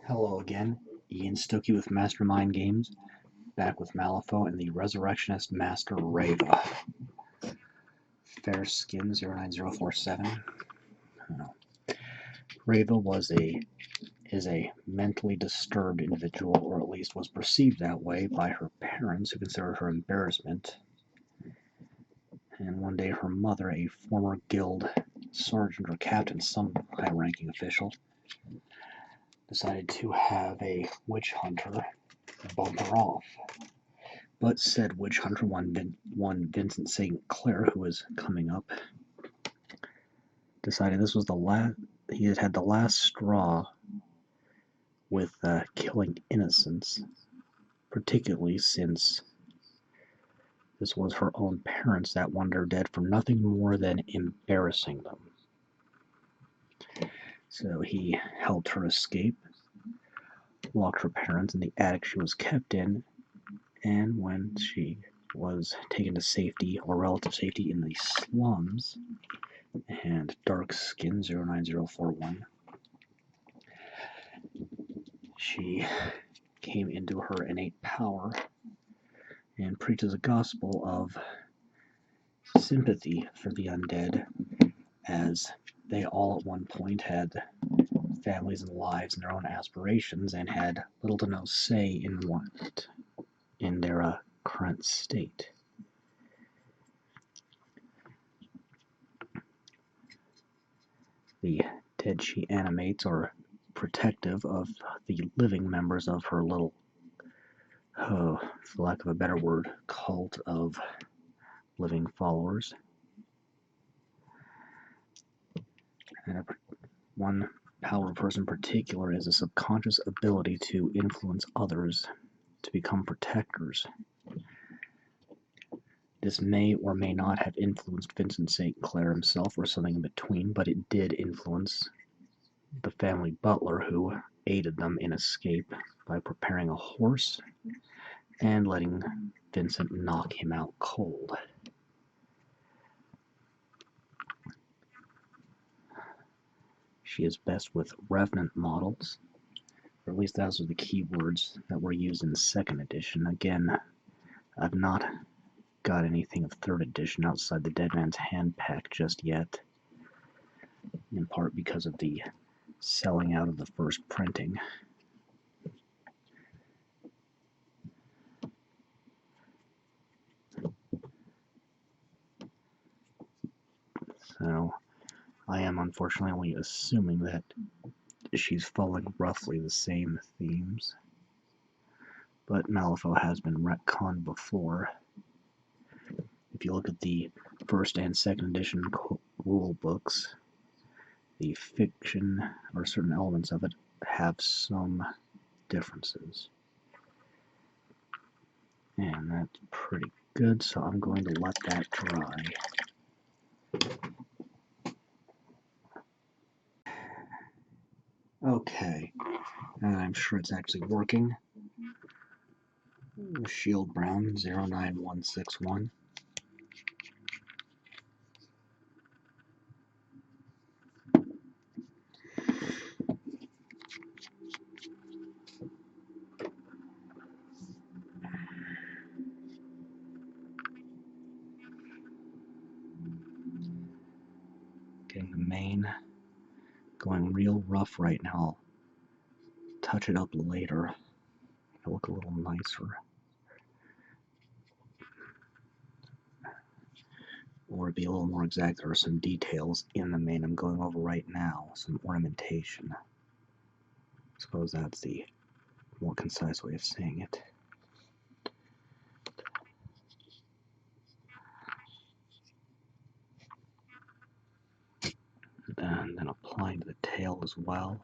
Hello again, Ian Stokey with Mastermind Games, back with Malifaux and the Resurrectionist Master Reva. Fair Skin 09047. Reva is a mentally disturbed individual, or at least was perceived that way by her parents, who considered her embarrassment. And one day her mother, a former guild sergeant or captain, some high-ranking official, decided to have a witch hunter bump her off. But said witch hunter, one Vincent St. Clair, who was coming up, decided this was he had the last straw with killing innocents, particularly since this was her own parents that wanted her dead for nothing more than embarrassing them. So he helped her escape, locked her parents in the attic she was kept in, and when she was taken to safety, or relative safety, in the slums, and Dark Skin 09041, she came into her innate power and preaches a gospel of sympathy for the undead, as they all at one point had families and lives and their own aspirations and had little to no say in their current state. The dead she animates are protective of the living members of her little, for lack of a better word, cult of living followers. And one power of hers in particular is a subconscious ability to influence others to become protectors. This may or may not have influenced Vincent St. Clair himself, or something in between, but it did influence the family butler, who aided them in escape by preparing a horse and letting Vincent knock him out cold. She is best with revenant models, or at least those are the keywords that were used in 2nd edition. Again, I've not got anything of 3rd edition outside the Dead Man's Hand pack just yet, in part because of the selling out of the first printing. So I am unfortunately only assuming that she's following roughly the same themes, but Malifaux has been retconned before. If you look at the 1st and 2nd edition rule books, the fiction, or certain elements of it, have some differences. And that's pretty good, so I'm going to let that dry. Okay, and I'm sure it's actually working. Shield Brown 09161. Getting the mane going real rough right now. I'll touch it up later. It'll look a little nicer. Or to be a little more exact, there are some details in the mane I'm going over right now, some ornamentation. I suppose that's the more concise way of saying it. And then applying to the tail as well.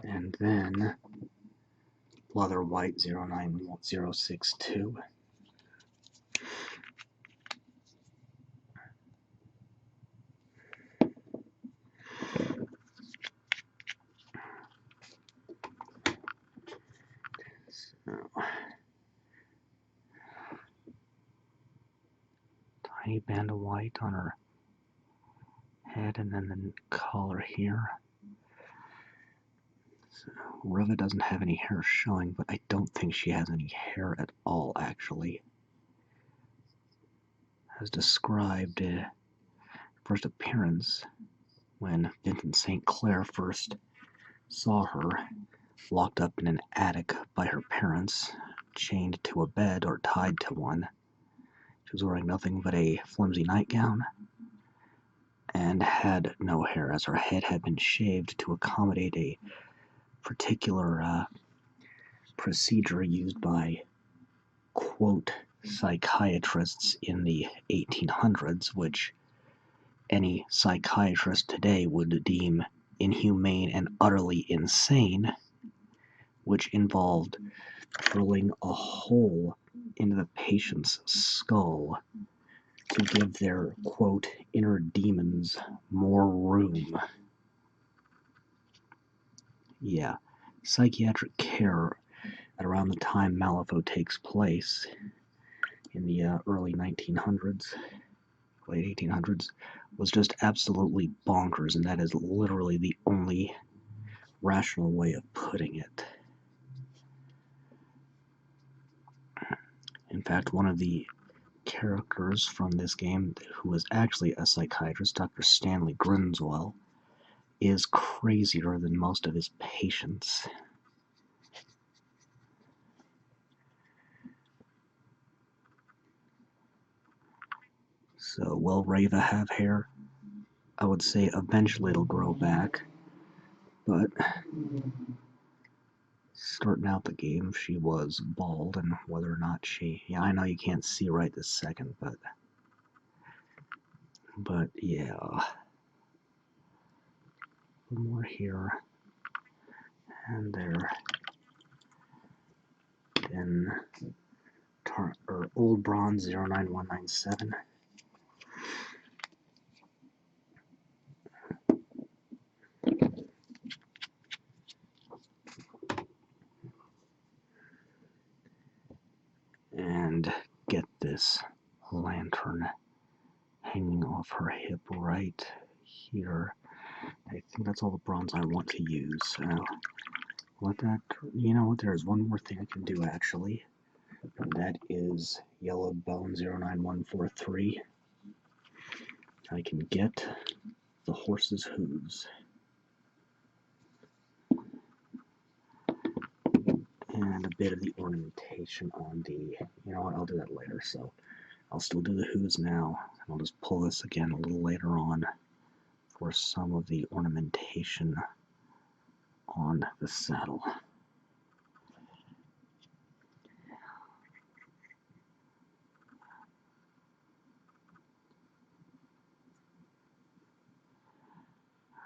And then Leather White 09062. tiny band of white on her head, and then the collar here. So Reva doesn't have any hair showing, but I don't think she has any hair at all, actually. As described, first appearance, when Vincent St. Clair first saw her, locked up in an attic by her parents, chained to a bed or tied to one. She was wearing nothing but a flimsy nightgown and had no hair, as her head had been shaved to accommodate a particular procedure used by, quote, psychiatrists in the 1800s, which any psychiatrist today would deem inhumane and utterly insane, which involved drilling a hole into the patient's skull to give their, quote, inner demons more room. Yeah, psychiatric care at around the time Malifaux takes place in the early 1900s, late 1800s, was just absolutely bonkers, and that is literally the only rational way of putting it. In fact, one of the characters from this game, who was actually a psychiatrist, Dr. Stanley Grinswell, is crazier than most of his patients. So, will Reva have hair? I would say eventually it'll grow back, but starting out the game, she was bald, and whether or not yeah, I know you can't see right this second, but yeah. A little more here, and there. Then, Old Bronze 09197. And get this lantern hanging off her hip right here. I think that's all the bronze I want to use. So let that, you know what, there's one more thing I can do actually, and that is Yellow Bone 09143. I can get the horse's hooves. And a bit of the ornamentation on the, you know what, I'll do that later, so I'll still do the hooves now, and I'll just pull this again a little later on for some of the ornamentation on the saddle.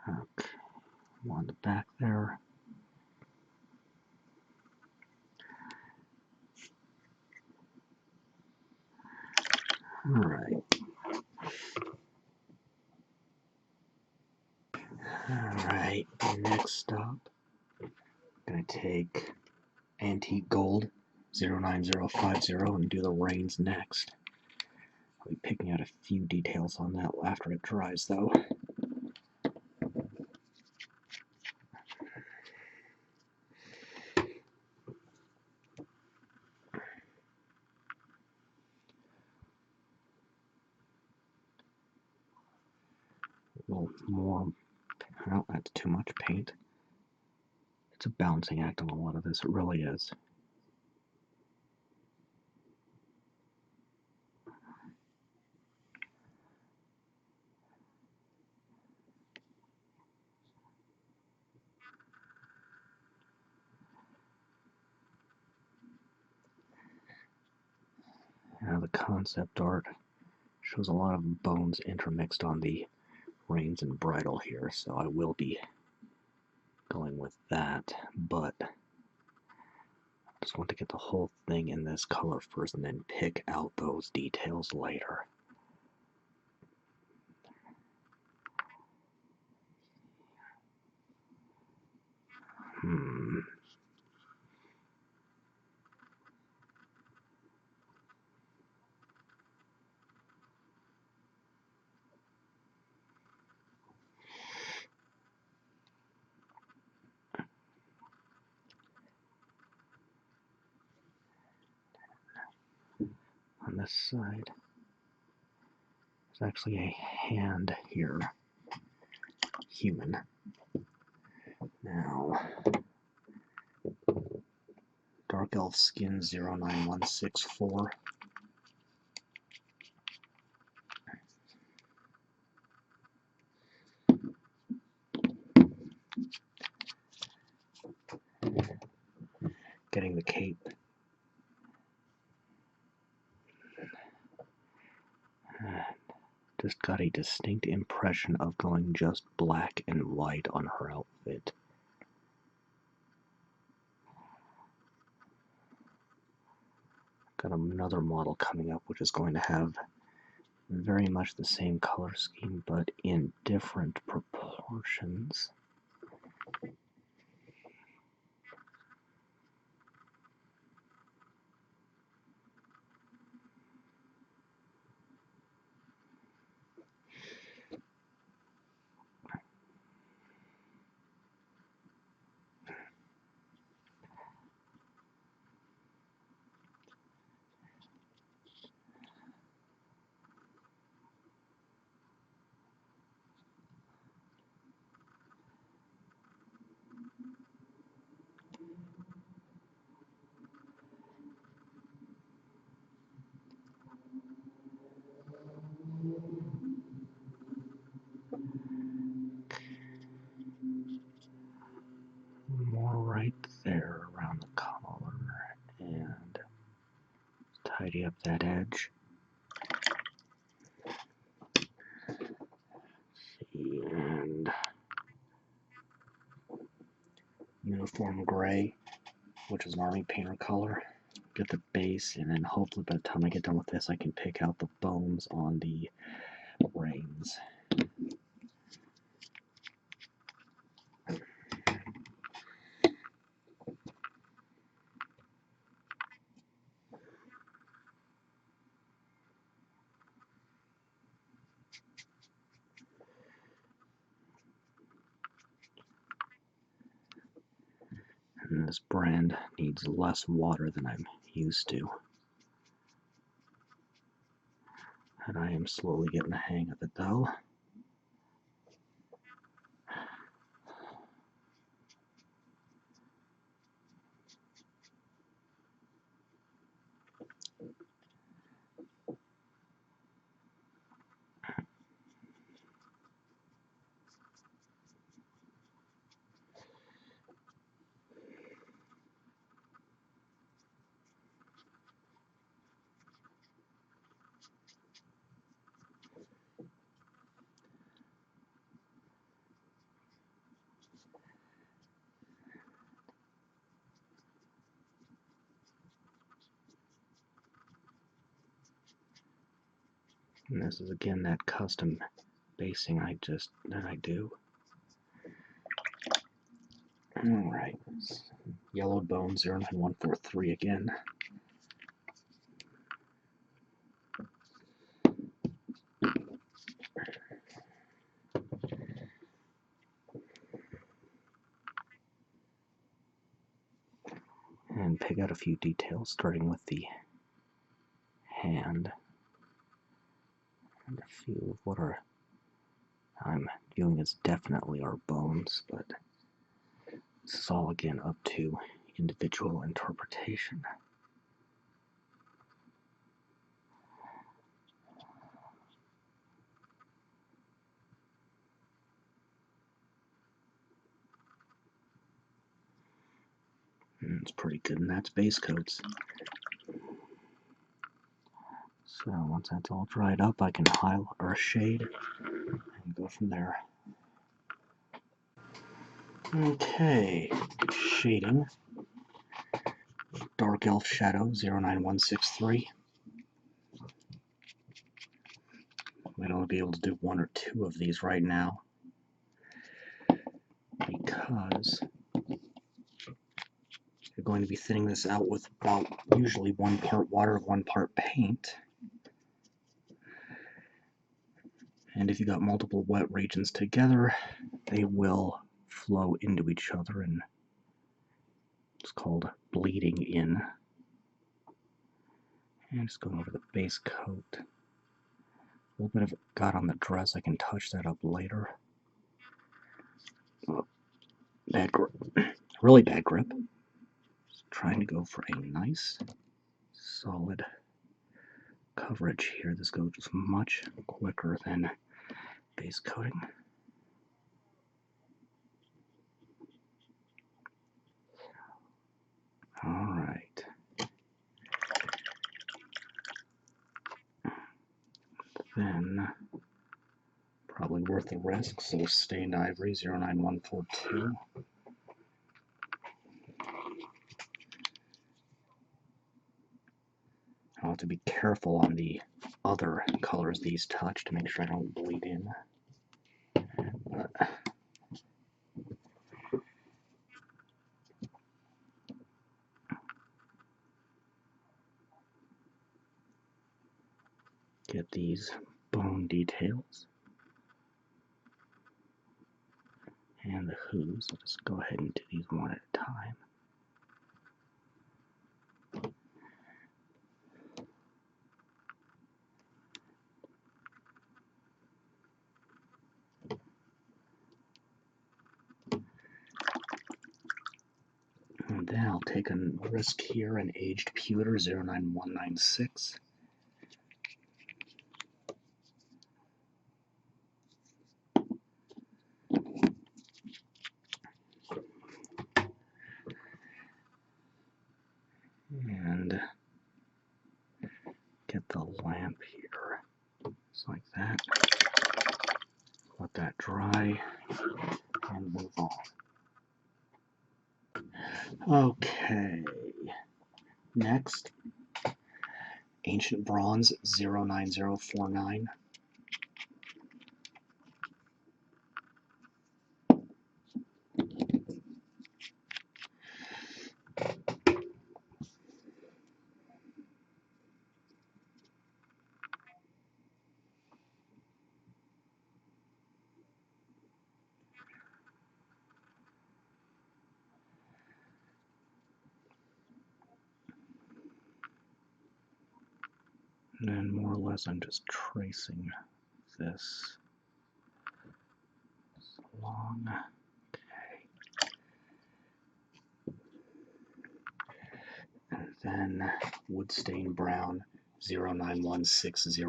Okay, on the back there. Alright. Alright, next up, I'm going to take Antique Gold 09050 and do the reins next. I'll be picking out a few details on that after it dries, though. A little more. Oh, that's too much paint. It's a balancing act on a lot of this, it really is. Now the concept art shows a lot of bones intermixed on the reins and bridle here, so I will be going with that, but I just want to get the whole thing in this color first and then pick out those details later. this side. There's actually a hand here. Human. Now, Dark Elf Skin 09164. Getting the cape. Just got a distinct impression of going just black and white on her outfit. Got another model coming up which is going to have very much the same color scheme but in different proportions. More right there around the collar and tidy up that edge. And uniform gray, which is an army painter color. Get the base, and then hopefully by the time I get done with this, I can pick out the bones on the reins. And this brand needs less water than I'm used to. And I am slowly getting the hang of it though. And this is again that custom basing that I do. Alright, yellow bone 09143 again. And pick out a few details, starting with the hand. And a few of what I'm viewing as definitely are bones, but this is all again up to individual interpretation. And it's pretty good, and that's base coats. So once that's all dried up, I can highlight or shade and go from there. Okay, shading. Dark Elf Shadow 09163. Might only be able to do one or two of these right now because you're going to be thinning this out with about usually 1 part water, 1 part paint. And if you got multiple wet regions together, they will flow into each other, and it's called bleeding in. And just going over the base coat. A little bit of it got on the dress. I can touch that up later. Oh, bad grip. Really bad grip. Just trying to go for a nice, solid coverage here. This goes much quicker than base coating. Alright. Then, probably worth the risk, so stained ivory 09142. I'll have to be careful on the other colors these touch to make sure I don't bleed in. But get these bone details. And the hooves. I'll just go ahead and do these one at a time. And then I'll take a risk here, an aged pewter 09196. And get the lamp here, just like that. Let that dry and move on. Okay, next, ancient bronze 09049. And then more or less I'm just tracing this along. Okay. And then Woodstain brown 09160.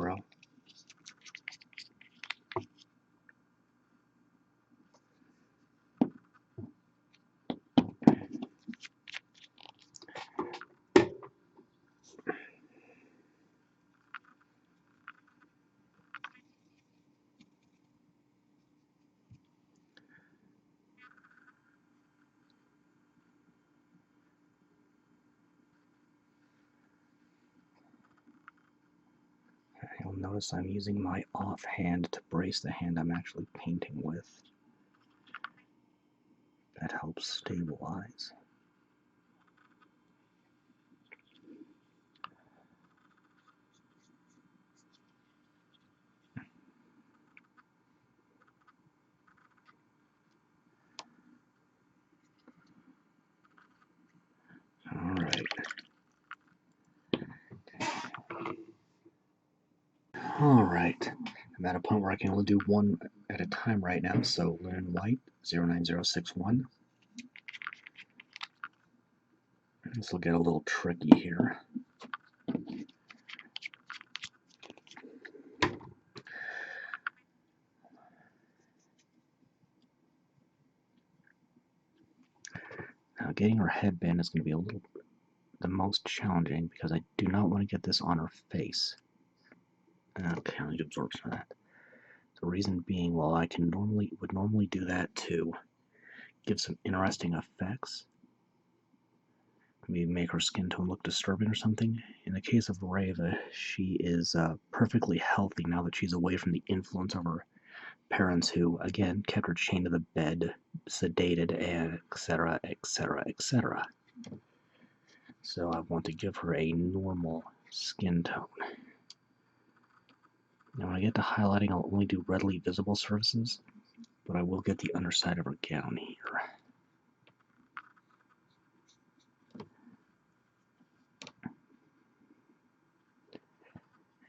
You'll notice I'm using my offhand to brace the hand I'm actually painting with. That helps stabilize. Alright. Alright. I'm at a point where I can only do one at a time right now, so linen white 09061. This will get a little tricky here. Now getting her headband is going to be the most challenging because I do not want to get this on her face. Okay, I'll need absorption of that. The reason being, well, I would normally do that to give some interesting effects. Maybe make her skin tone look disturbing or something. In the case of Reva, she is perfectly healthy now that she's away from the influence of her parents who, again, kept her chained to the bed, sedated, and etc., etc., etc. So I want to give her a normal skin tone. Now when I get to highlighting, I'll only do readily visible surfaces, but I will get the underside of her gown here.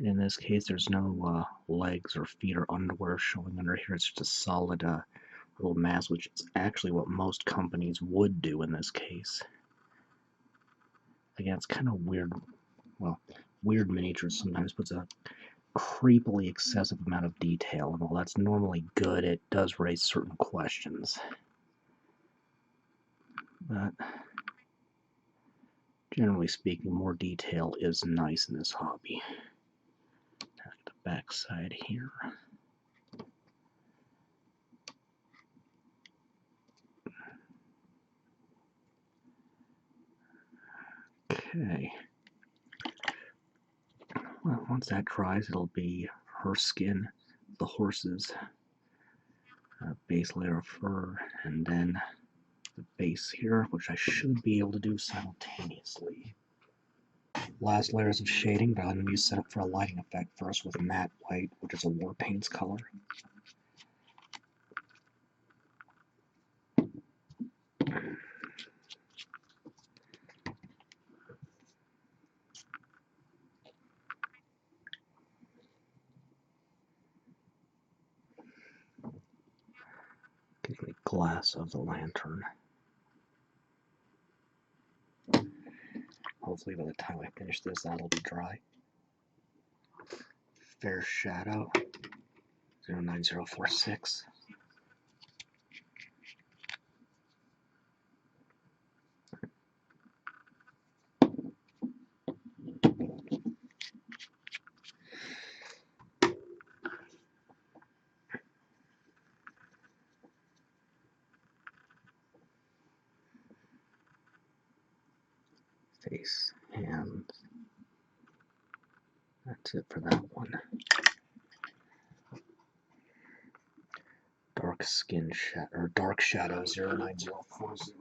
And in this case, there's no legs or feet or underwear showing under here. It's just a solid little mask, which is actually what most companies would do in this case. Again, it's kind of weird. Well, weird miniatures sometimes puts a creepily excessive amount of detail, and while that's normally good, it does raise certain questions. But generally speaking, more detail is nice in this hobby. Now the back side here. Okay. Well, once that dries, it'll be her skin, the horse's base layer of fur, and then the base here, which I should be able to do simultaneously. Last layers of shading, but I'm going to use setup for a lighting effect first with matte white, which is a Warpaints color. Gives me glass of the lantern. Hopefully by the time I finish this, that'll be dry. Fair Shadow 09046. Face, hands. That's it for that one. Dark Skin Shadow, or Dark Shadow 09040.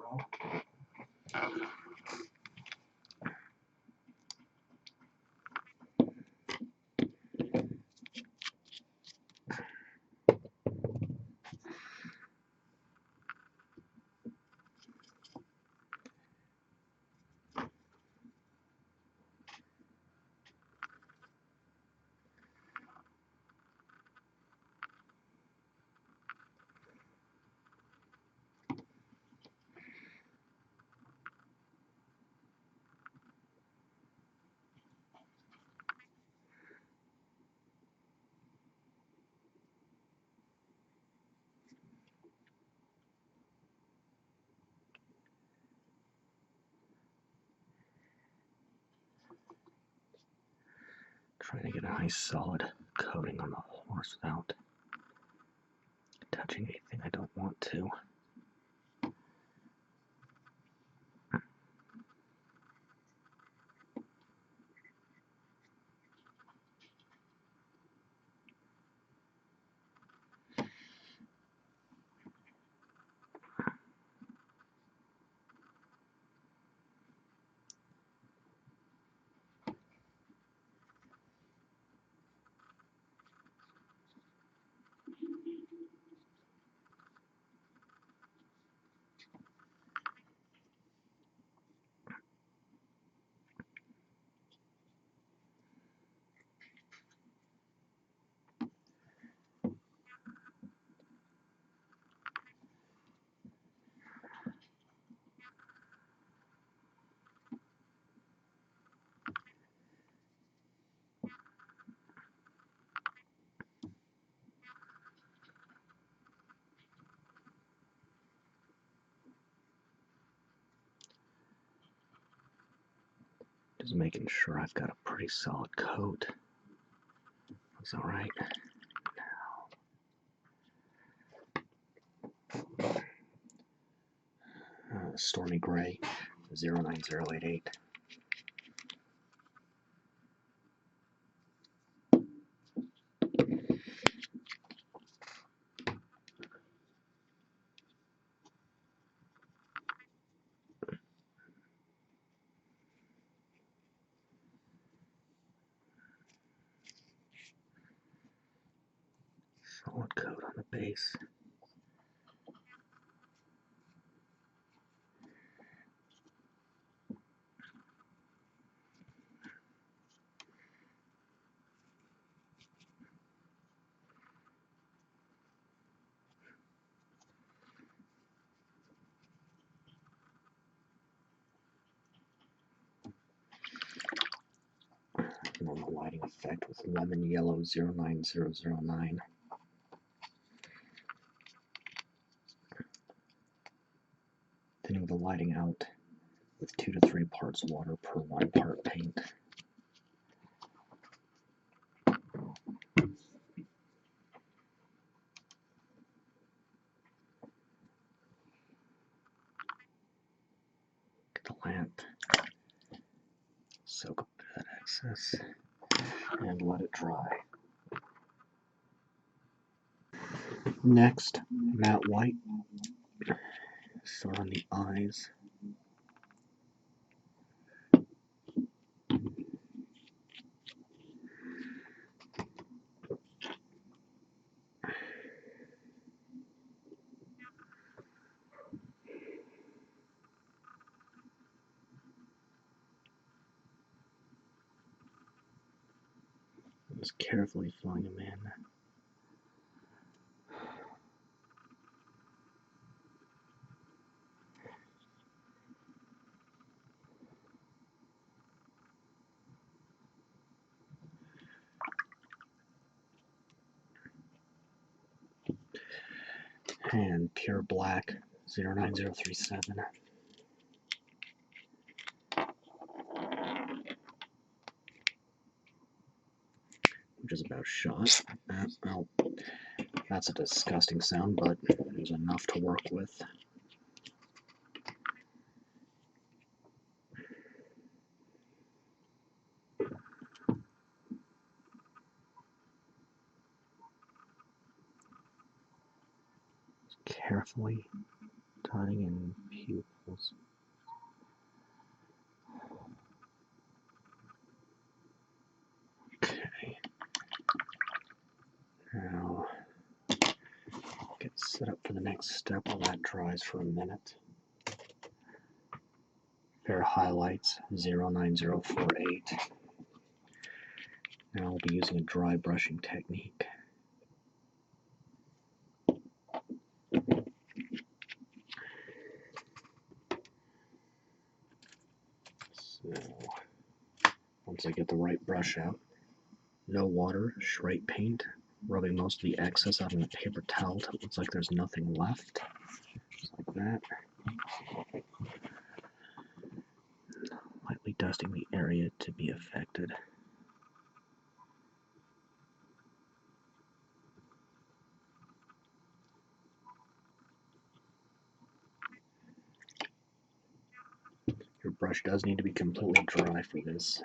Trying to get a nice solid coating on the horse without touching anything I don't want to. Just making sure I've got a pretty solid coat. Looks alright. Stormy Gray 09088. Solid coat on the base. on the lighting effect with lemon yellow 09009. Thinning the lighting out with 2 to 3 parts water per 1 part paint. Get the lamp, soak up that excess, and let it dry. Next, matte white. Start on the eyes. Just carefully filling them in. And pure black 09037. Which is about shot. Well, that's a disgusting sound, but there's enough to work with. Carefully dotting in pupils. Okay. Now get set up for the next step while that dries for a minute. Pair highlights 09048. Now we'll be using a dry brushing technique. So once I get the right brush out, no water, straight paint, rubbing most of the excess out on a paper towel till it looks like there's nothing left. Just like that. Lightly dusting the area to be affected. Your brush does need to be completely dry for this.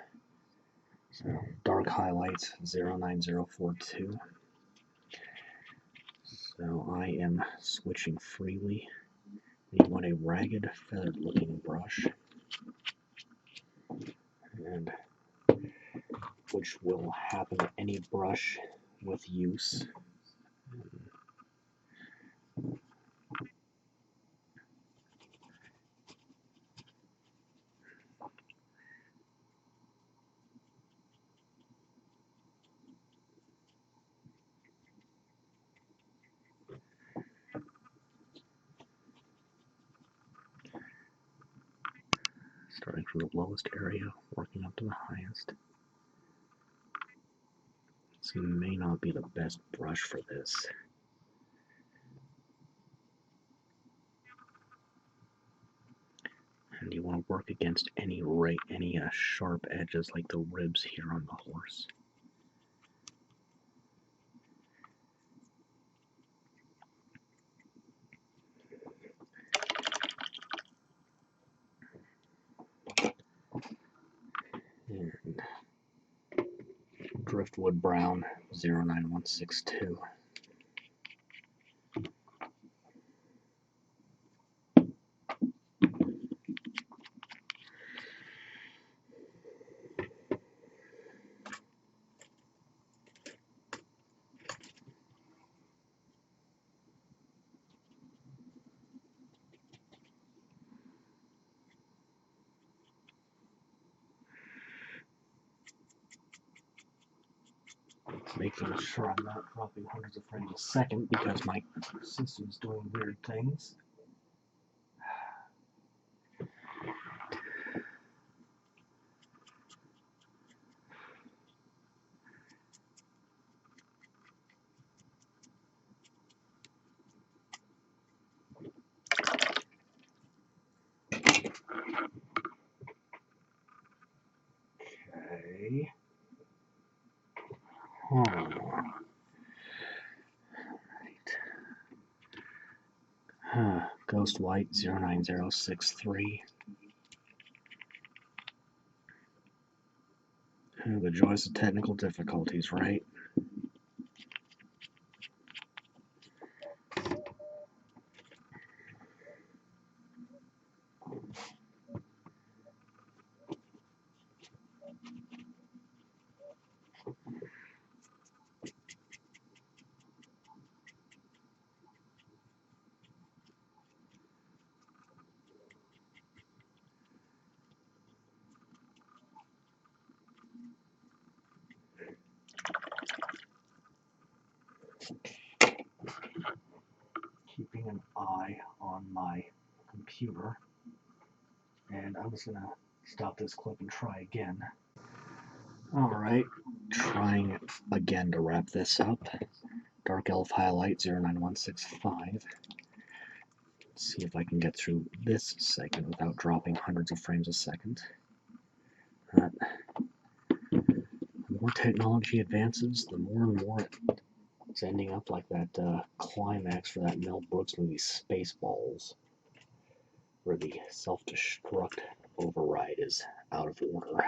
So, dark highlights 09042. So I am switching freely. You want a ragged, feathered looking brush, and which will happen to any brush with use. Starting from the lowest area, working up to the highest. This may not be the best brush for this. And you want to work against any sharp edges like the ribs here on the horse. And Driftwood Brown 09162. Making sure I'm not dropping hundreds of frames a second because my system's doing weird things. Okay. Right. Ghost White 09063. The joys of technical difficulties, right? Keeping an eye on my computer. And I'm just going to stop this clip and try again. Alright, trying again to wrap this up. Dark Elf Highlight 09165. See if I can get through this segment without dropping hundreds of frames a second. The more technology advances, the more and more it's ending up like that climax for that Mel Brooks movie Spaceballs, where the self-destruct override is out of order.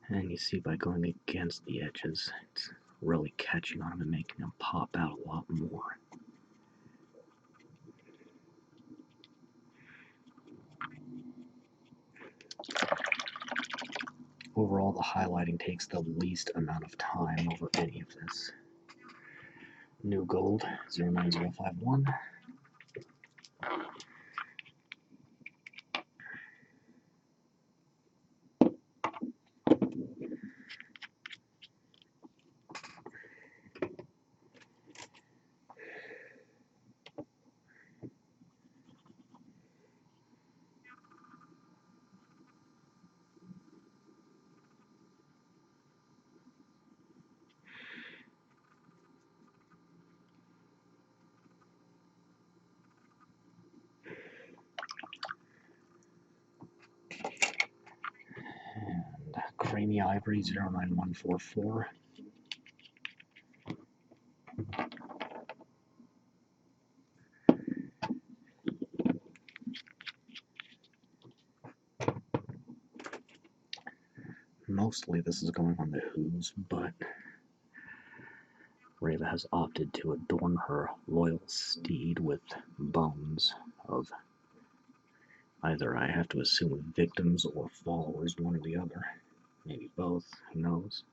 And you see by going against the edges, it's really catching on them and making them pop out a lot more. Overall, the highlighting takes the least amount of time over any of this. New Gold 09051. And Creamy Ivory 09144. Mostly this is going on the Who's, but Reva has opted to adorn her loyal steed with bones of either, I have to assume, victims or followers, one or the other. Maybe both, who knows.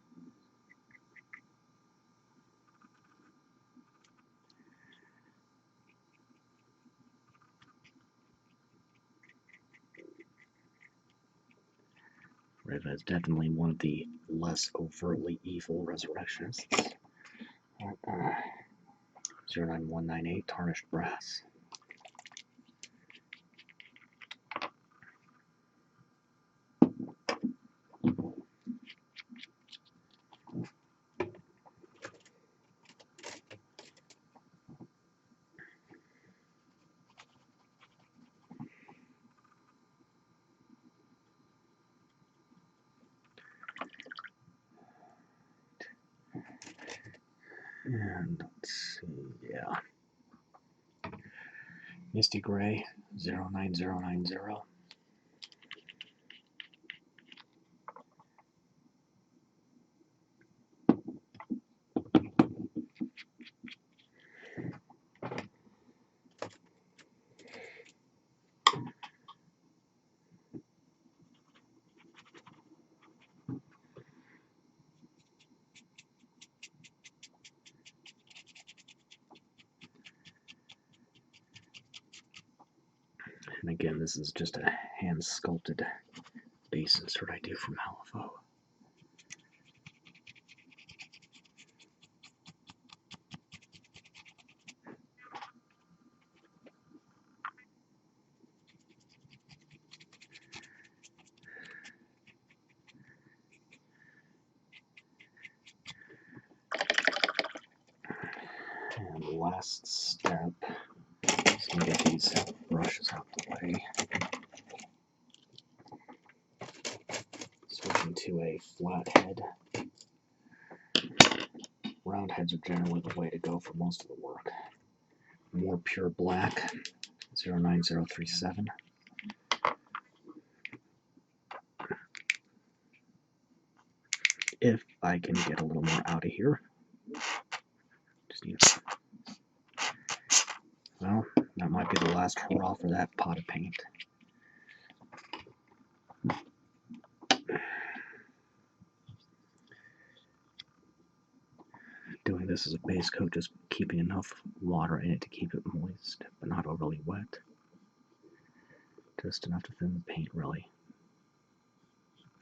Reva is definitely one of the less overtly evil resurrectionists. 09198 Tarnished Brass. And let's see, yeah. Misty Gray 09090. And again, this is just a hand-sculpted base insert I do from Malifaux. last step. Just gonna get these brushes out of the way. Switching to a flat head. Round heads are generally the way to go for most of the work. More pure black, 09037. If I can get a little more out of here. Just need to... Well, that might be the last hurrah for that pot of paint. Doing this as a base coat, just keeping enough water in it to keep it moist, but not overly wet. Just enough to thin the paint, really.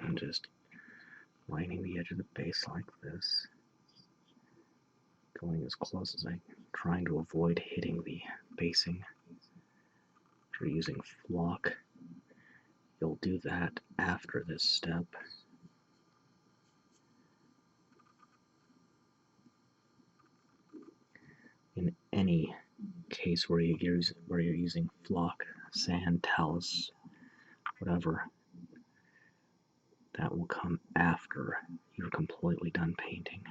And just lining the edge of the base like this. Going as close as I trying to avoid hitting the basing. If you're using flock, you'll do that after this step. In any case where you're using flock, sand, talus, whatever, that will come after you're completely done painting.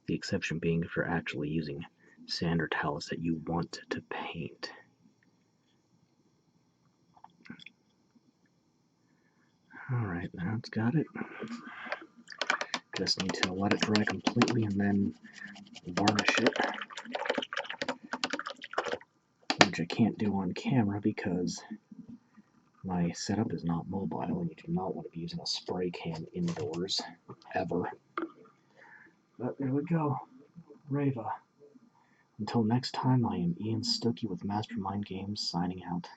The exception being if you're actually using sand or talus that you want to paint. Alright, now it's got it. Just need to let it dry completely and then varnish it. Which I can't do on camera because my setup is not mobile and you do not want to be using a spray can indoors, ever. But there we go. Reva. Until next time, I am Ian Stokey with Mastermind Games, signing out.